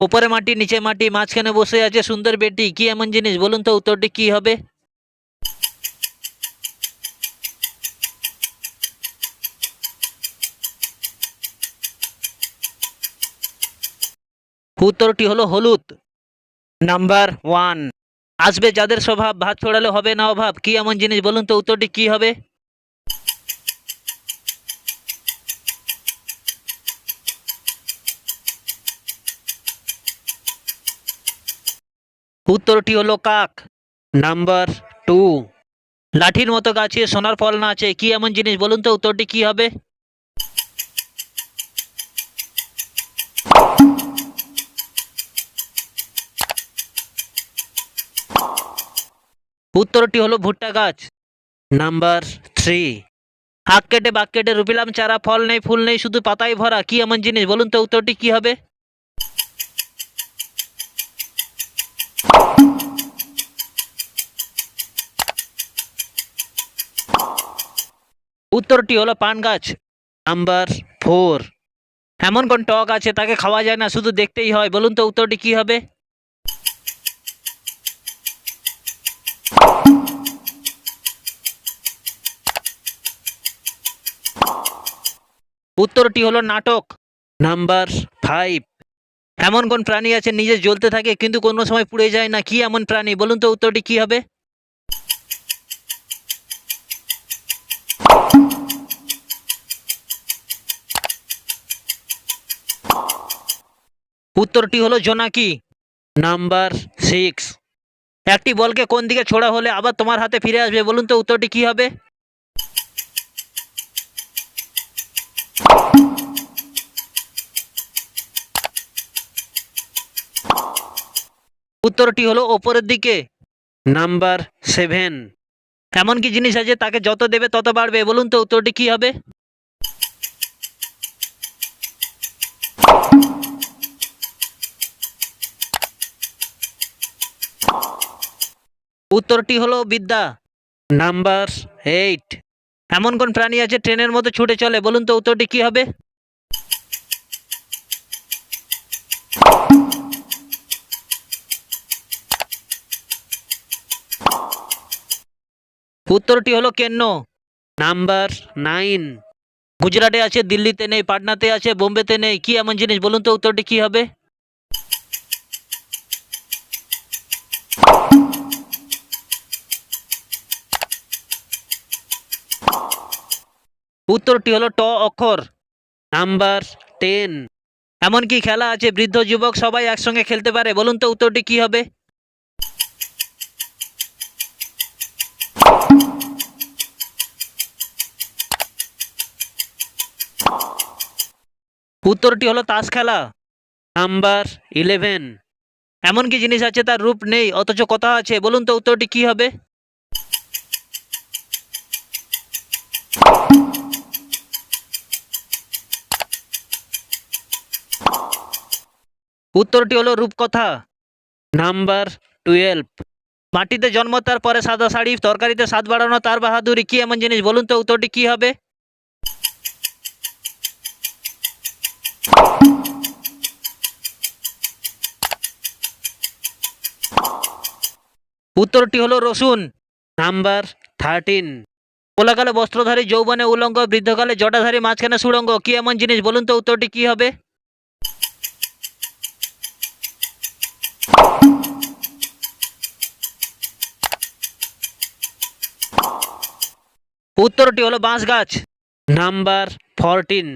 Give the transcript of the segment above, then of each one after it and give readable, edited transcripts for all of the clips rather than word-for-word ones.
উপরে মাটি নিচে মাটি মাঝখানে বসে আছে সুন্দর বেটি, কি এমন জিনিস বলুন তো উত্তরটি কি হবে? উত্তরটি হলো হলুদ। নাম্বার 1। আসবে যাদের স্বভাব, ভাত ছড়ালে হবে না অভাব, কি এমন জিনিস বলুন তো উত্তরটি কি হবে? উত্তরটি হলো কাক। নাম্বার 2। লাঠির মতো গাছে সোনার ফল না আছে, কি এমন জিনিস বলুন তো উত্তরটি কি হবে? উত্তরটি হলো ভুট্টা গাছ। নাম্বার 3। আখ কেটে বাক কেটে রুপিলাম চারা, ফল নেই ফুল নেই শুধু পাতায় ভরা, কি এমন জিনিস বলুন তো উত্তরটি কি হবে? উত্তরটি হলো পান গাছ। নাম্বার 4। এমন কোন টক আছে তাকে খাওয়া যায় না শুধু দেখতেই হয়, বলুন তো উত্তরটি কি হবে? উত্তরটি হলো নাটক। নাম্বার 5। এমন কোন প্রাণী আছে নিজে জ্বলতে থাকে কিন্তু কোনো সময় পুড়ে যায় না, কি এমন প্রাণী বলুন তো উত্তরটি কি হবে? উত্তরটি হলো জোনাকি। নাম্বার 6। একটি বলকে কোন দিকে ছোড়া হলে আবার তোমার হাতে ফিরে আসবে, বলুন তো উত্তরটি কি হবে? উত্তরটি হলো ওপরের দিকে। নাম্বার 7। এমন কি জিনিস আছে তাকে যত দেবে তত বাড়বে, বলুন তো উত্তরটি কি হবে? উত্তরটি হলো বিদ্যা। নাম্বার 8। এমন কোন প্রাণী আছে ট্রেনের মতো ছুটে চলে, বলুন তো উত্তরটি কি হবে? উত্তরটি হলো কেন্ন। নাম্বার 9। গুজরাটে আছে দিল্লিতে নেই, পাটনাতে আছে বোম্বেতে নেই, কি এমন জিনিস বলুন তো উত্তরটি কি হবে? উত্তরটি হলো ট অক্ষর। নাম্বার 10। এমন কি খেলা আছে বৃদ্ধ যুবক সবাই একসঙ্গে খেলতে পারে, বলুন তো উত্তরটি কি হবে? উত্তরটি হলো তাস খেলা। নাম্বার 11। এমন কি জিনিস আছে তার রূপ নেই অথচ কথা আছে, বলুন তো উত্তরটি কি হবে? উত্তরটি হলো রূপকথা। নাম্বার 12। মাটিতে জন্ম তার পরে সাদা শাড়ি, তরকারিতে স্বাদ বাড়ানো তার বাহাদুরি, কি এমন জিনিস বলুন তো উত্তরটি কি হবে? উত্তরটি হলো রসুন। নাম্বার 13। পোলাকালে বস্ত্রধারী যৌবনে উলঙ্গ, বৃদ্ধকালে জটাধারী মাঝখানে সুড়ঙ্গ, কি এমন জিনিস বলুন তো উত্তরটি কি হবে? উত্তরটি হলো বাঁশ গাছ। নাম্বার 14।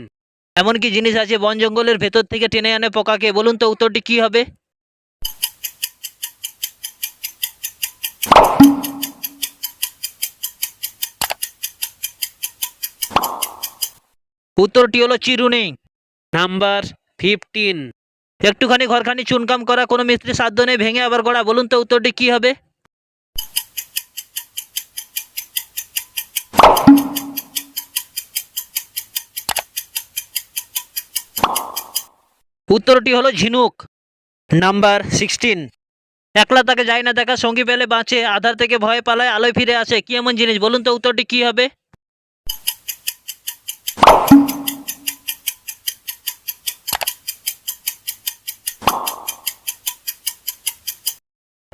এমন কি জিনিস আছে বন জঙ্গলের ভেতর থেকে টেনে আনে পোকাকে, বলুন তো উত্তরটি কি হবে? উত্তরটি হলো চিরুনি। নাম্বার 15। একটুখানি ঘরখানি চুনকাম করা, কোনো মিস্ত্রি সাধ্য নেই ভেঙে আবার গড়া, বলুন তো উত্তরটি কি হবে? উত্তরটি হলো ঝিনুক। নাম্বার 16। একলা তাকে যায় না দেখা, সঙ্গী পেলে বাঁচে, আধার থেকে ভয়ে পালায় আলোয় ফিরে আসে, কি এমন জিনিস বলুন তো উত্তরটি কি হবে?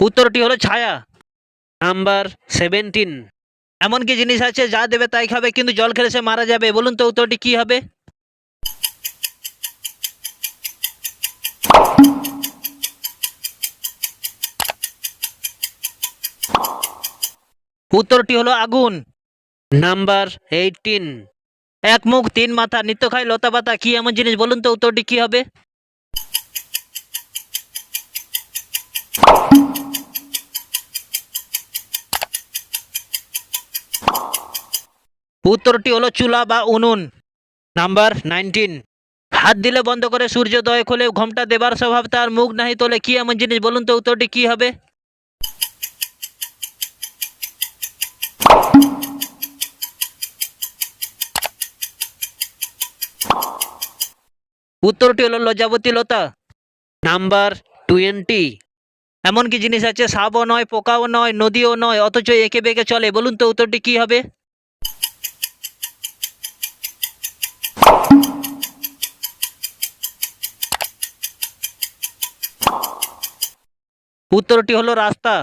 উত্তরটি হলো ছায়া। নাম্বার 17। এমন কি জিনিস আছে যা দেবে তাই খাবে কিন্তু জল খেলে সে মারা যাবে, বলুন তো উত্তরটি কি হবে? উত্তরটি হলো আগুন। নাম্বার 18। এক মুখ তিন মাথা নিত্য খায় লতা পাতা, কি এমন জিনিস, বলুন তো উত্তরটি কি হবে? উত্তরটি হলো চুলা বা উনুন। নাম্বার 19। হাত দিলে বন্ধ করে সূর্যোদয় খোলে, ঘোমটা দেবার স্বভাব তার, মুখ নাহি তোলে, কি এমন জিনিস, বলুন তো উত্তরটি কি হবে? উত্তরটি হলো লজ্জাবতী লতা। নাম্বার 20। এমন কি জিনিস আছে সাপও নয়, পোকাও নয়, নদীও নয়, অথচ এঁকে বেঁকে চলে, বলুন তো উত্তরটি কি হবে? উত্তরটি হলো রাস্তা।